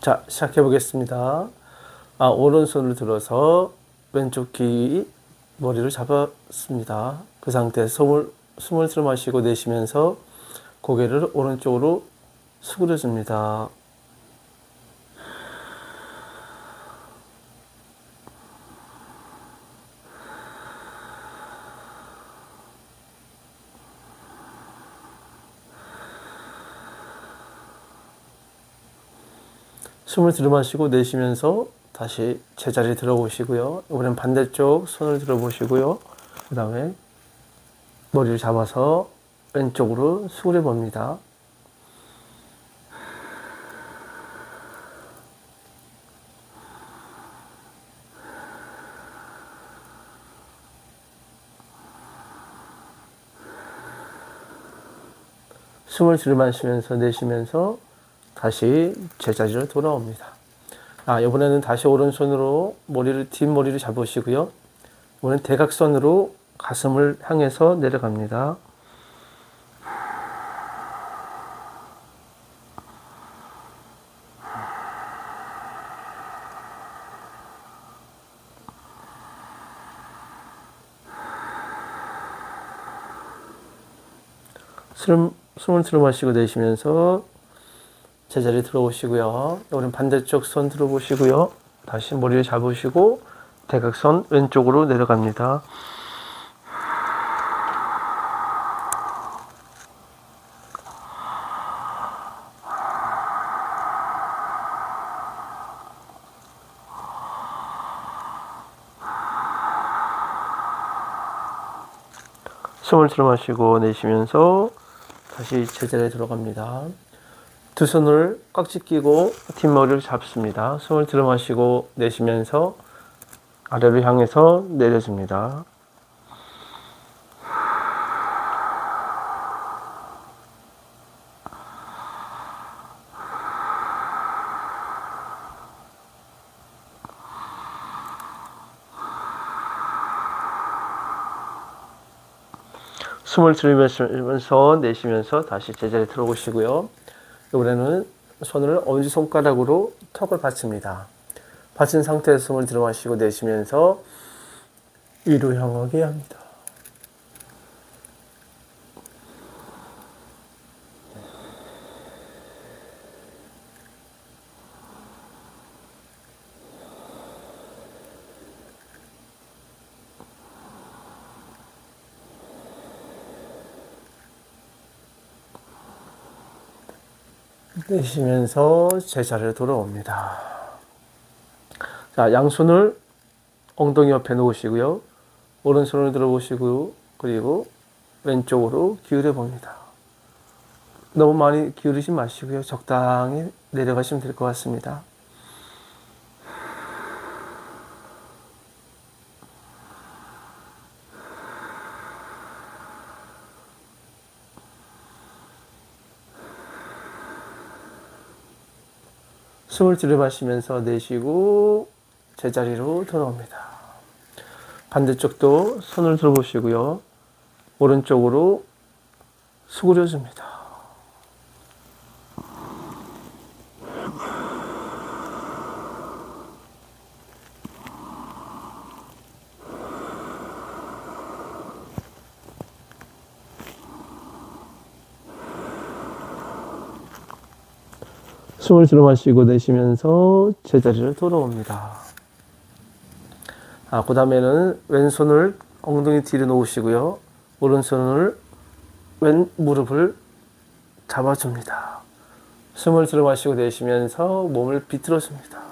자, 시작해 보겠습니다. 오른손을 들어서 왼쪽 귀 머리를 잡았습니다. 그 상태에서 숨을 들어 마시고 내쉬면서 고개를 오른쪽으로 수그려 줍니다. 숨을 들어 마시고 내쉬면서 다시 제자리에 들어오시고요. 이번엔 반대쪽 손을 들어 보시고요. 그 다음에 머리를 잡아서 왼쪽으로 수그려 봅니다. 숨을 들여 마시면서 내쉬면서 다시 제자리로 돌아옵니다. 이번에는 다시 오른손으로 뒷머리를 잡으시고요. 이번엔 대각선으로 가슴을 향해서 내려갑니다. 숨을 들어 마시고 내쉬면서 제자리에 들어오시고요. 이번엔 반대쪽 손 들어보시고요. 다시 머리를 잡으시고 대각선 왼쪽으로 내려갑니다. 숨을 들어 마시고 내쉬면서 다시 제자리에 들어갑니다. 두 손을 꽉 끼고 뒷머리를 잡습니다. 숨을 들어 마시고 내쉬면서 아래로 향해서 내려줍니다. 숨을 들이마시면서 내쉬면서 다시 제자리에 들어오시고요. 이번에는 손을 엄지손가락으로 턱을 받칩니다. 받친 상태에서 숨을 들어 마시고 내쉬면서 위로 향하게 합니다. 내쉬면서 제자리로 돌아옵니다. 자, 양손을 엉덩이 옆에 놓으시고요. 오른손을 들어보시고 그리고 왼쪽으로 기울여 봅니다. 너무 많이 기울이지 마시고요. 적당히 내려가시면 될 것 같습니다. 숨을 들이마시면서 내쉬고 제자리로 돌아옵니다. 반대쪽도 손을 들어보시고요. 오른쪽으로 수그려 줍니다. 숨을 들어 마시고 내쉬면서 제자리로 돌아옵니다. 그 다음에는 왼손을 엉덩이 뒤로 놓으시고요. 오른손을 왼 무릎을 잡아줍니다. 숨을 들어 마시고 내쉬면서 몸을 비틀어 줍니다.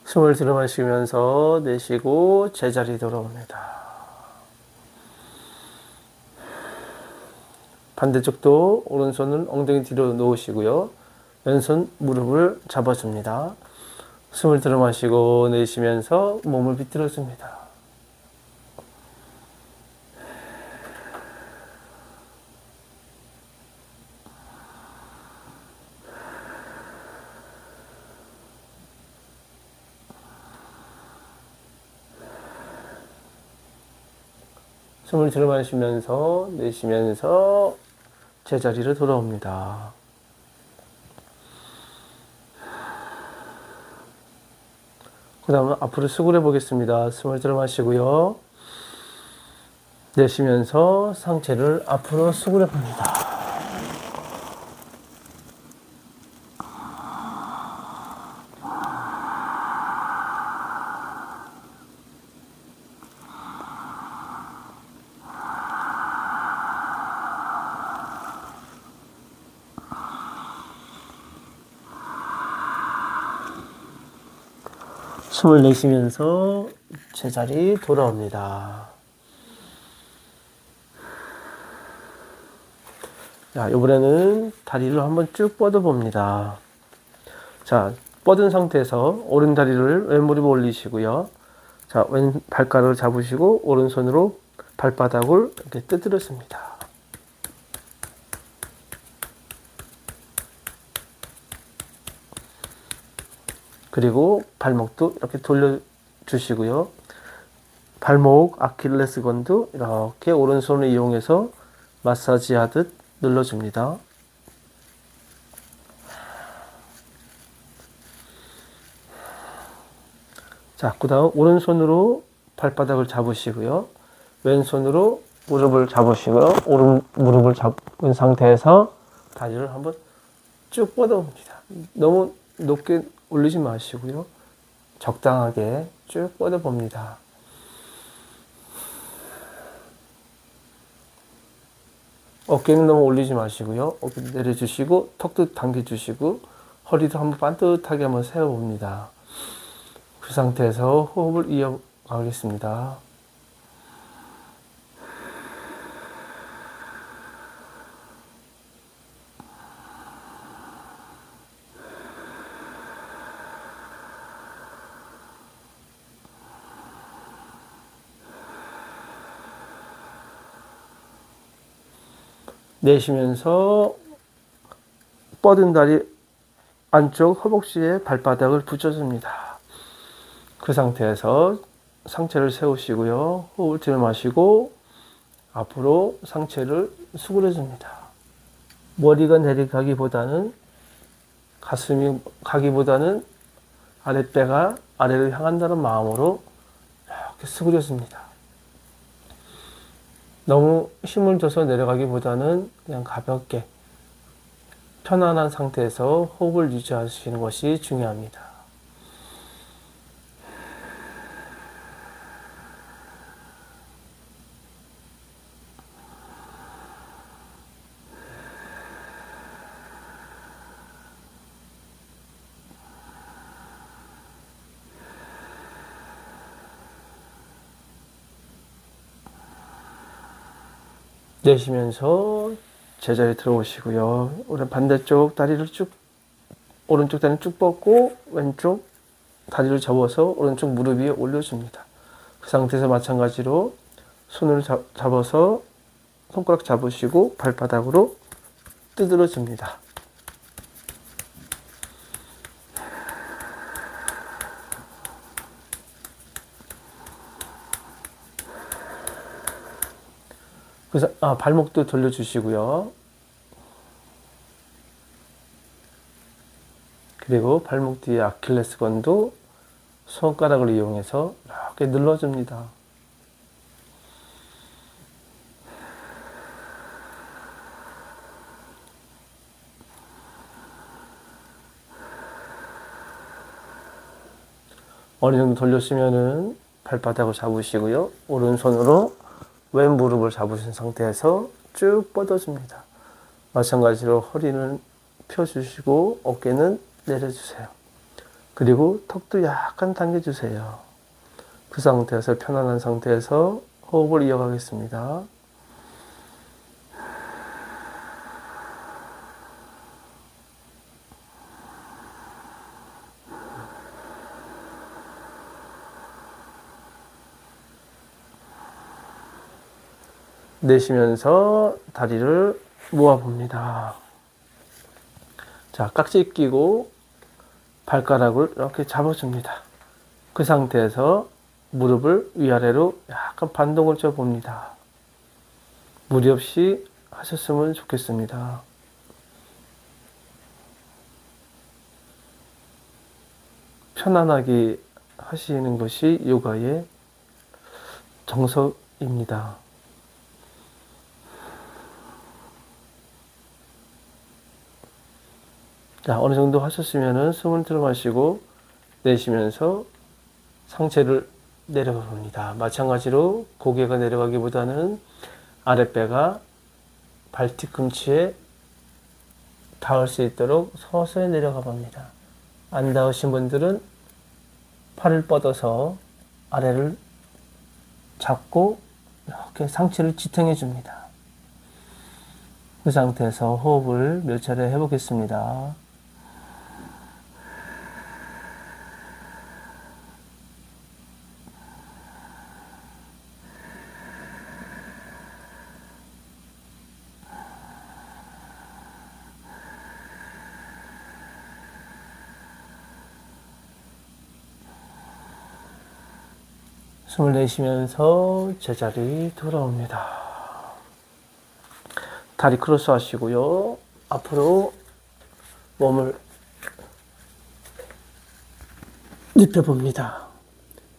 숨을 들어 마시면서 내쉬고 제자리 돌아옵니다. 반대쪽도 오른손은 엉덩이 뒤로 놓으시고요. 왼손 무릎을 잡아줍니다. 숨을 들어 마시고 내쉬면서 몸을 비틀어 줍니다. 숨을 들어 마시면서 내쉬면서 제자리로 돌아옵니다. 그 다음은 앞으로 수그려 보겠습니다. 숨을 들어 마시고요. 내쉬면서 상체를 앞으로 수그려 봅니다. 숨을 내쉬면서 제자리 돌아옵니다. 자, 이번에는 다리를 한번 쭉 뻗어 봅니다. 자, 뻗은 상태에서 오른 다리를 왼 무릎에 올리시고요. 자, 왼 발가락을 잡으시고 오른손으로 발바닥을 이렇게 뜨드렸습니다. 그리고 발목도 이렇게 돌려주시고요. 발목 아킬레스건도 이렇게 오른손을 이용해서 마사지 하듯 눌러줍니다. 자, 그 다음 오른손으로 발바닥을 잡으시고요. 왼손으로 무릎을 잡으시고요. 오른 무릎을 잡은 상태에서 다리를 한번 쭉 뻗어봅니다. 너무 높게 올리지 마시고요. 적당하게 쭉 뻗어봅니다. 어깨는 너무 올리지 마시고요. 어깨 내려주시고 턱도 당겨주시고 허리도 한번 반듯하게 한번 세워봅니다. 그 상태에서 호흡을 이어가겠습니다. 내쉬면서 뻗은 다리 안쪽 허벅지에 발바닥을 붙여줍니다. 그 상태에서 상체를 세우시고요. 호흡을 들여 마시고 앞으로 상체를 수그려줍니다. 머리가 내려가기보다는 가슴이 가기보다는 아랫배가 아래를 향한다는 마음으로 이렇게 수그려줍니다. 너무 힘을 줘서 내려가기보다는 그냥 가볍게 편안한 상태에서 호흡을 유지하시는 것이 중요합니다. 내쉬면서 제자리에 들어오시고요. 오른 반대쪽 다리를 쭉, 오른쪽 다리는 쭉 뻗고 왼쪽 다리를 접어서 오른쪽 무릎 위에 올려줍니다. 그 상태에서 마찬가지로 손을 잡아서 손가락 잡으시고 발바닥으로 두드려 줍니다. 그래서 발목도 돌려주시고요. 그리고 발목 뒤에 아킬레스건도 손가락을 이용해서 이렇게 눌러줍니다. 어느 정도 돌렸으면은 발바닥을 잡으시고요. 오른손으로 왼 무릎을 잡으신 상태에서 쭉 뻗어줍니다. 마찬가지로 허리는 펴주시고 어깨는 내려주세요. 그리고 턱도 약간 당겨주세요. 그 상태에서 편안한 상태에서 호흡을 이어가겠습니다. 내쉬면서 다리를 모아봅니다. 자, 깍지 끼고 발가락을 이렇게 잡아줍니다. 그 상태에서 무릎을 위아래로 약간 반동을 줘봅니다. 무리 없이 하셨으면 좋겠습니다. 편안하게 하시는 것이 요가의 정석입니다. 자, 어느 정도 하셨으면은 숨을 들어 마시고 내쉬면서 상체를 내려가 봅니다. 마찬가지로 고개가 내려가기보다는 아랫배가 발 뒤꿈치에 닿을 수 있도록 서서히 내려가 봅니다. 안 닿으신 분들은 팔을 뻗어서 아래를 잡고 이렇게 상체를 지탱해 줍니다. 그 상태에서 호흡을 몇 차례 해보겠습니다. 숨을 내쉬면서 제자리 돌아옵니다. 다리 크로스 하시고요. 앞으로 몸을 눕혀봅니다.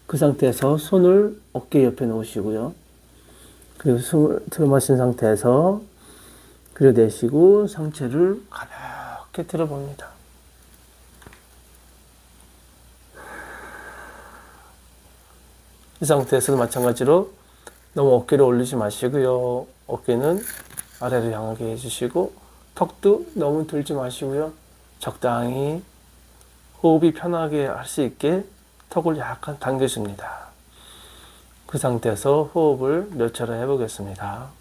그 상태에서 손을 어깨 옆에 놓으시고요. 그리고 숨을 들어마신 상태에서 들여내쉬고 상체를 가볍게 들어봅니다. 이 상태에서도 마찬가지로 너무 어깨를 올리지 마시고요. 어깨는 아래로 향하게 해주시고 턱도 너무 들지 마시고요. 적당히 호흡이 편하게 할 수 있게 턱을 약간 당겨줍니다. 그 상태에서 호흡을 몇 차례 해보겠습니다.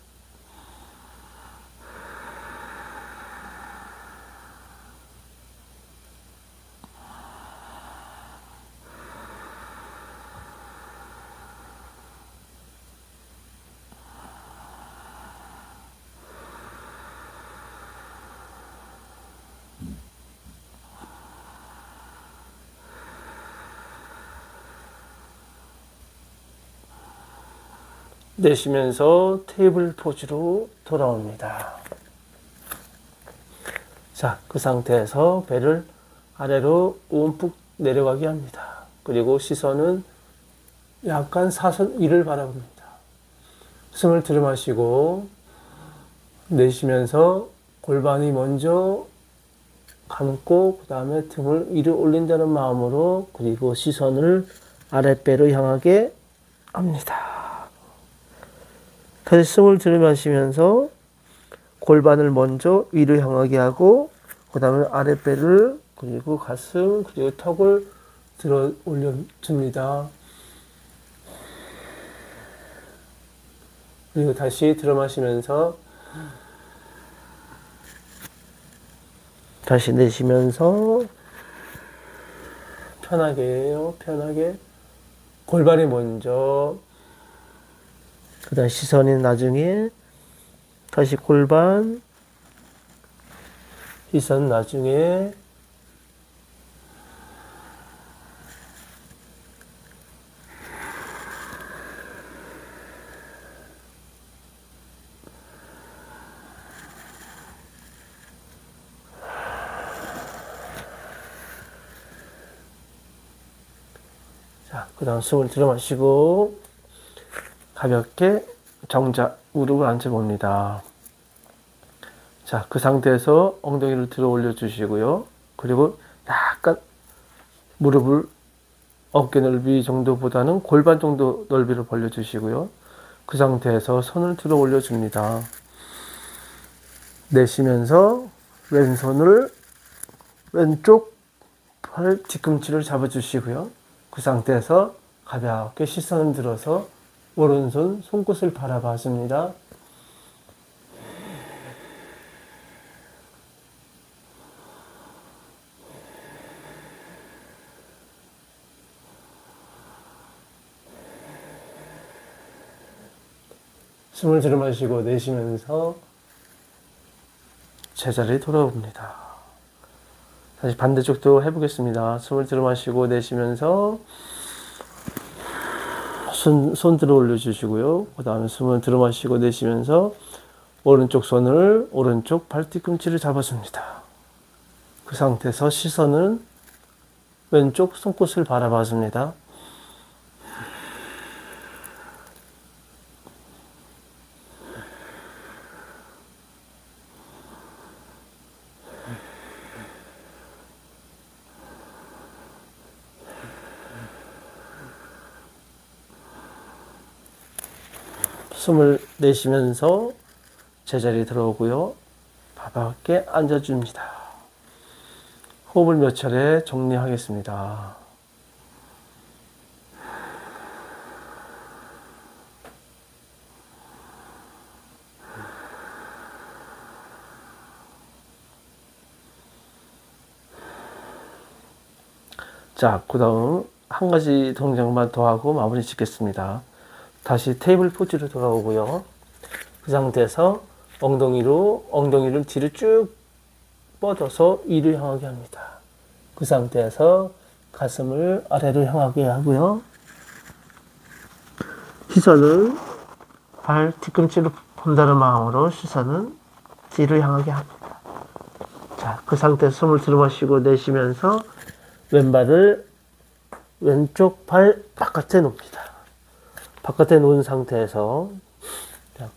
내쉬면서 테이블 포즈로 돌아옵니다. 자, 그 상태에서 배를 아래로 움푹 내려가게 합니다. 그리고 시선은 약간 사선 위를 바라봅니다. 숨을 들이마시고 내쉬면서 골반이 먼저 감고 그 다음에 등을 위로 올린다는 마음으로 그리고 시선을 아랫배로 향하게 합니다. 다시 숨을 들이마시면서 골반을 먼저 위로 향하게 하고 그 다음에 아랫배를 그리고 가슴 그리고 턱을 들어 올려줍니다. 그리고 다시 들어마시면서 다시 내쉬면서 편하게 해요. 편하게 골반이 먼저 그 다음 시선이 나중에 다시 골반 시선 나중에 자, 그 다음 숨을 들여 마시고 가볍게 정자 무릎을 앉혀봅니다. 자, 그 상태에서 엉덩이를 들어 올려 주시고요. 그리고 약간 무릎을 어깨 넓이 정도보다는 골반 정도 넓이로 벌려 주시고요. 그 상태에서 손을 들어 올려 줍니다. 내쉬면서 왼손을 왼쪽 팔 뒤꿈치를 잡아 주시고요. 그 상태에서 가볍게 시선을 들어서 오른손 손끝을 바라봐 줍니다. 숨을 들이마시고 내쉬면서 제자리에 돌아옵니다. 다시 반대쪽도 해보겠습니다. 숨을 들이마시고 내쉬면서 손 들어 올려주시고요. 그 다음에 숨을 들이마시고 내쉬면서 오른쪽 손을 오른쪽 발 뒤꿈치를 잡아줍니다. 그 상태에서 시선은 왼쪽 손끝을 바라봐줍니다. 숨을 내쉬면서 제자리에 들어오고요. 가볍게 앉아줍니다. 호흡을 몇 차례 정리하겠습니다. 자, 그 다음 한 가지 동작만 더 하고 마무리 짓겠습니다. 다시 테이블 포즈로 돌아오고요. 그 상태에서 엉덩이를 뒤로 쭉 뻗어서 위를 향하게 합니다. 그 상태에서 가슴을 아래로 향하게 하고요. 시선을 발 뒤꿈치로 본다는 마음으로 시선은 뒤를 향하게 합니다. 자, 그 상태에서 숨을 들이마시고 내쉬면서 왼발을 왼쪽 발 바깥에 놓습니다. 바깥에 놓은 상태에서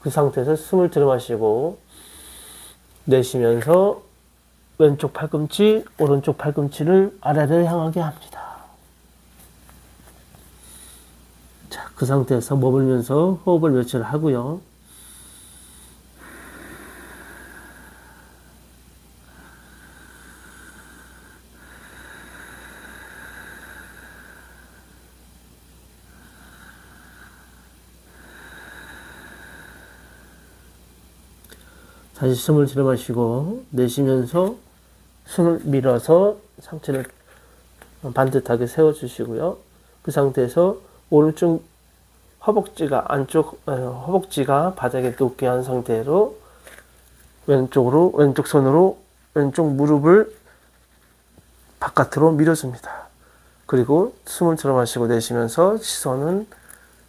그 상태에서 숨을 들이마시고 내쉬면서 왼쪽 팔꿈치, 오른쪽 팔꿈치를 아래를 향하게 합니다. 자, 그 상태에서 머물면서 호흡을 몇 차례 하고요. 다시 숨을 들이마시고 내쉬면서 손을 밀어서 상체를 반듯하게 세워주시고요. 그 상태에서 오른쪽 허벅지가 바닥에 눕게 한 상태로 왼쪽 손으로 왼쪽 무릎을 바깥으로 밀어줍니다. 그리고 숨을 들이마시고 내쉬면서 시선은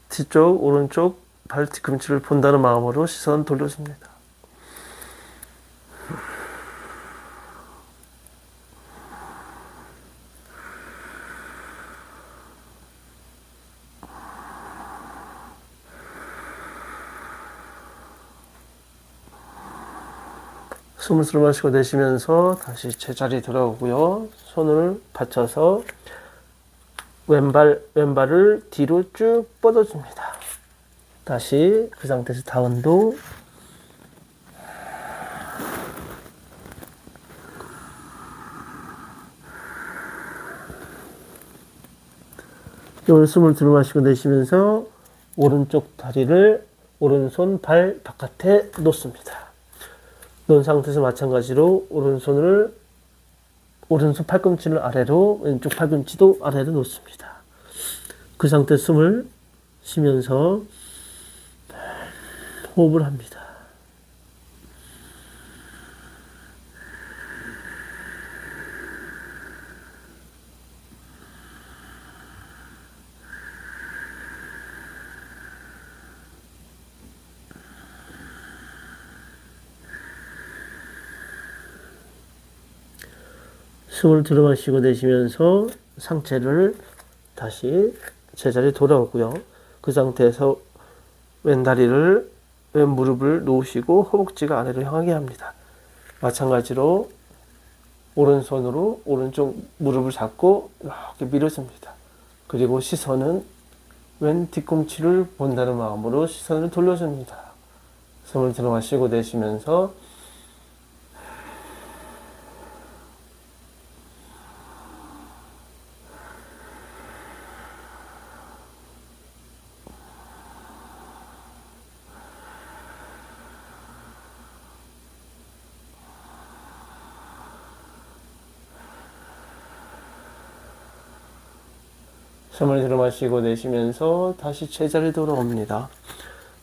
뒤쪽, 오른쪽 발 뒤꿈치를 본다는 마음으로 시선 돌려줍니다. 숨을 들이마시고 내쉬면서 다시 제자리 돌아오고요. 손을 받쳐서 왼발을 뒤로 쭉 뻗어줍니다. 다시 그 상태에서 다운도. 숨을 들이마시고 내쉬면서 오른쪽 다리를 오른손 발 바깥에 놓습니다. 놓은 상태에서 마찬가지로 오른손 팔꿈치를 아래로, 왼쪽 팔꿈치도 아래로 놓습니다. 그 상태 숨을 쉬면서 호흡을 합니다. 숨을 들이마시고 내쉬면서 상체를 다시 제자리에 돌아오고요. 그 상태에서 왼 무릎을 놓으시고 허벅지가 아래로 향하게 합니다. 마찬가지로 오른손으로 오른쪽 무릎을 잡고 이렇게 밀어줍니다. 그리고 시선은 왼 뒤꿈치를 본다는 마음으로 시선을 돌려줍니다. 숨을 들이마시고 내쉬면서 숨을 들이마시고 내쉬면서 다시 제자리에 돌아옵니다.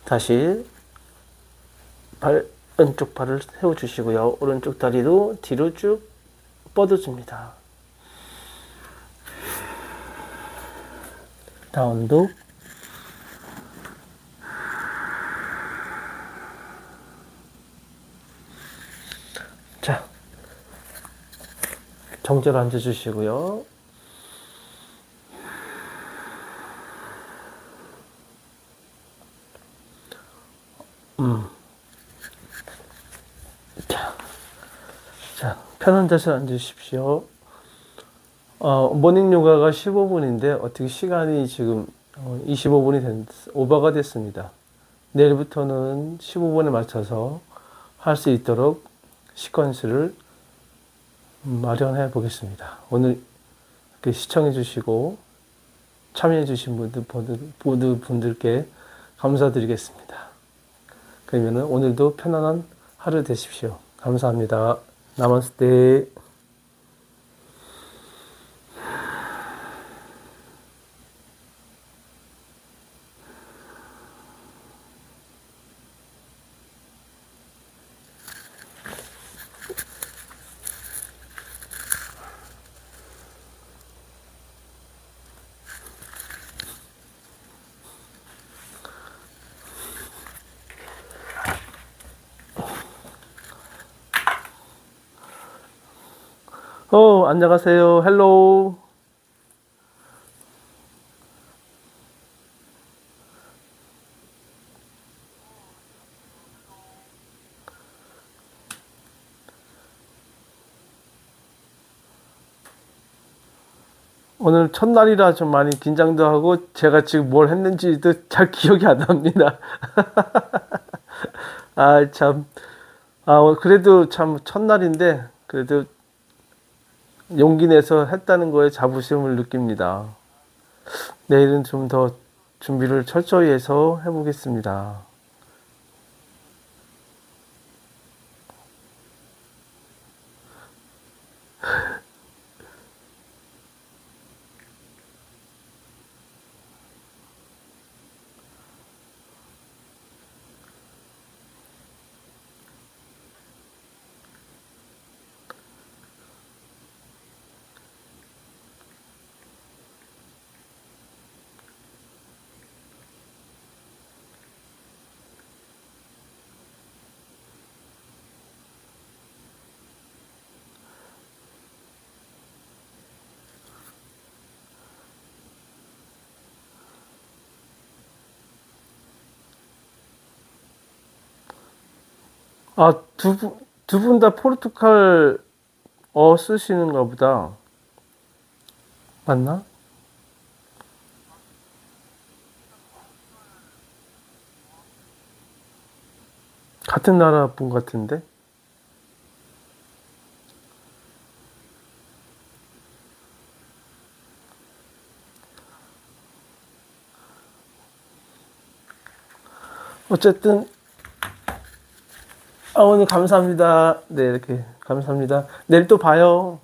다시 왼쪽 발을 세워주시고요. 오른쪽 다리도 뒤로 쭉 뻗어줍니다. 다운도. 정자로 앉아주시고요. 자, 편한 자세로 앉으십시오. 모닝 요가가 15분인데 어떻게 시간이 지금 25분이 오버가 됐습니다. 내일부터는 15분에 맞춰서 할 수 있도록 시퀀스를 마련해 보겠습니다. 오늘 이렇게 시청해 주시고 참여해 주신 모든 분들께 감사드리겠습니다. 그러면 오늘도 편안한 하루 되십시오. 감사합니다. 나마스테. 안녕하세요. 헬로우. 오늘 첫날이라 좀 많이 긴장도 하고 제가 지금 뭘 했는지도 잘 기억이 안 납니다. 아, 참. 그래도 참 첫날인데 그래도 용기 내서 했다는 거에 자부심을 느낍니다. 내일은 좀 더 준비를 철저히 해서 해보겠습니다. 두 분 다 포르투갈어 쓰시는가 보다. 맞나? 같은 나라 분 같은데? 어쨌든, 오늘 감사합니다. 네, 이렇게 감사합니다. 내일 또 봐요.